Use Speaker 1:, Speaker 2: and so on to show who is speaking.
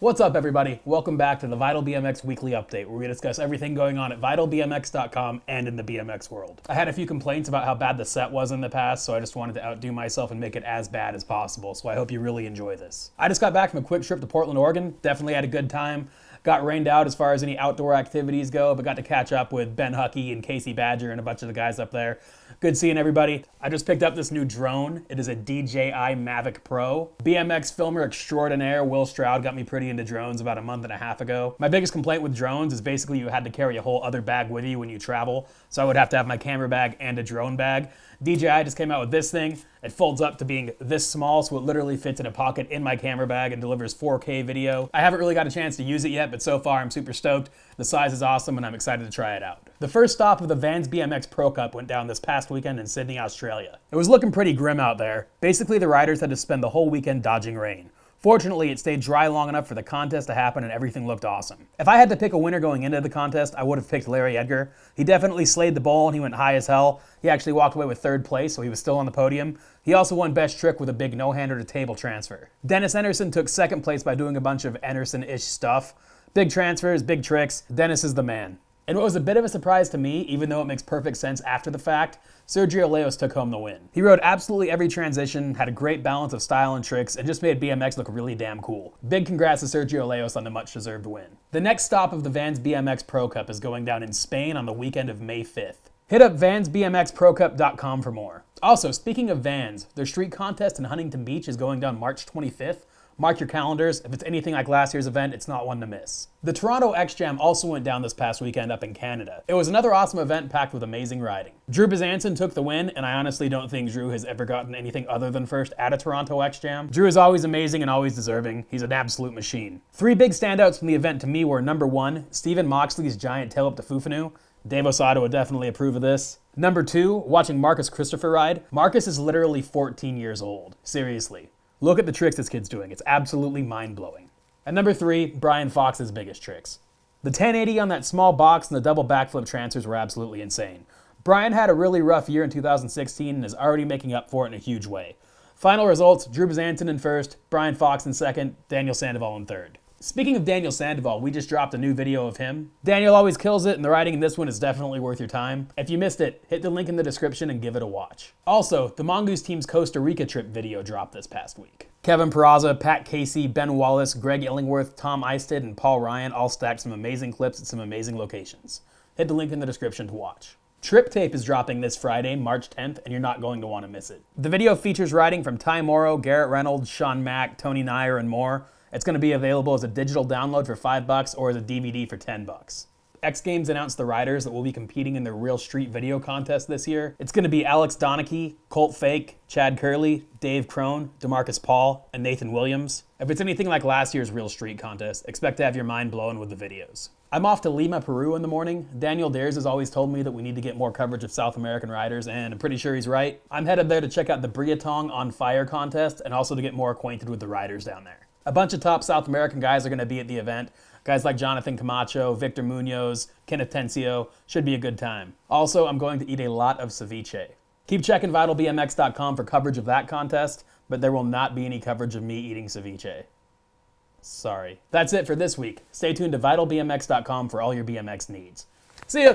Speaker 1: What's up, everybody? Welcome back to the Vital BMX Weekly Update, where we discuss everything going on at vitalbmx.com and in the BMX world. I had a few complaints about how bad the set was in the past, so I just wanted to outdo myself and make it as bad as possible, so I hope you really enjoy this. I just got back from a quick trip to Portland, Oregon. Definitely had a good time. Got rained out as far as any outdoor activities go, but got to catch up with Ben Huckey and Casey Badger and a bunch of the guys up there. Good seeing everybody. I just picked up this new drone. It is a DJI Mavic Pro. BMX filmer extraordinaire Will Stroud got me pretty into drones about a month and a half ago. My biggest complaint with drones is basically you had to carry a whole other bag with you when you travel, so I would have to have my camera bag and a drone bag. DJI just came out with this thing. It folds up to being this small, so it literally fits in a pocket in my camera bag and delivers 4K video. I haven't really got a chance to use it yet, but so far I'm super stoked. The size is awesome and I'm excited to try it out. The first stop of the Vans BMX Pro Cup went down this past weekend in Sydney, Australia. It was looking pretty grim out there. Basically, the riders had to spend the whole weekend dodging rain. Fortunately, it stayed dry long enough for the contest to happen and everything looked awesome. If I had to pick a winner going into the contest, I would have picked Larry Edgar. He definitely slayed the bowl and he went high as hell. He actually walked away with third place, so he was still on the podium. He also won best trick with a big no-hander to table transfer. Dennis Enerson took second place by doing a bunch of Enerson-ish stuff. Big transfers, big tricks. Dennis is the man. And what was a bit of a surprise to me, even though it makes perfect sense after the fact, Sergio Leos took home the win. He rode absolutely every transition, had a great balance of style and tricks, and just made BMX look really damn cool. Big congrats to Sergio Leos on the much-deserved win. The next stop of the Vans BMX Pro Cup is going down in Spain on the weekend of May 5th. Hit up vansbmxprocup.com for more. Also, speaking of Vans, their street contest in Huntington Beach is going down March 25th. Mark your calendars. If it's anything like last year's event, it's not one to miss. The Toronto X Jam also went down this past weekend up in Canada. It was another awesome event packed with amazing riding. Drew Bezanson took the win, and I honestly don't think Drew has ever gotten anything other than first at a Toronto X Jam. Drew is always amazing and always deserving. He's an absolute machine. Three big standouts from the event to me were number 1, Stephen Moxley's giant tail up to Fufanu. Dave Osada would definitely approve of this. Number 2, watching Marcus Christopher ride. Marcus is literally 14 years old. Seriously. Look at the tricks this kid's doing. It's absolutely mind-blowing. And number 3, Brian Fox's biggest tricks. The 1080 on that small box and the double backflip transfers were absolutely insane. Brian had a really rough year in 2016 and is already making up for it in a huge way. Final results, Drew Bezanson in first, Brian Fox in second, Daniel Sandoval in third. Speaking of Daniel Sandoval, we just dropped a new video of him. Daniel always kills it, and the riding in this one is definitely worth your time. If you missed it, hit the link in the description and give it a watch. Also, the Mongoose team's Costa Rica trip video dropped this past week. Kevin Peraza, Pat Casey, Ben Wallace, Greg Illingworth, Tom Eisted, and Paul Ryan all stacked some amazing clips at some amazing locations. Hit the link in the description to watch. Trip Tape is dropping this Friday, March 10th, and you're not going to want to miss it. The video features riding from Ty Morrow, Garrett Reynolds, Sean Mack, Tony Nyer, and more. It's going to be available as a digital download for $5 or as a DVD for $10. X Games announced the riders that will be competing in their Real Street video contest this year. It's going to be Alex Donachie, Colt Fake, Chad Curley, Dave Crone, DeMarcus Paul, and Nathan Williams. If it's anything like last year's Real Street contest, expect to have your mind blown with the videos. I'm off to Lima, Peru in the morning. Daniel Dares has always told me that we need to get more coverage of South American riders, and I'm pretty sure he's right. I'm headed there to check out the Briatong on Fire contest and also to get more acquainted with the riders down there. A bunch of top South American guys are going to be at the event. Guys like Jonathan Camacho, Victor Munoz, Kenneth Tencio. Should be a good time. Also, I'm going to eat a lot of ceviche. Keep checking vitalbmx.com for coverage of that contest, but there will not be any coverage of me eating ceviche. Sorry. That's it for this week. Stay tuned to vitalbmx.com for all your BMX needs. See ya!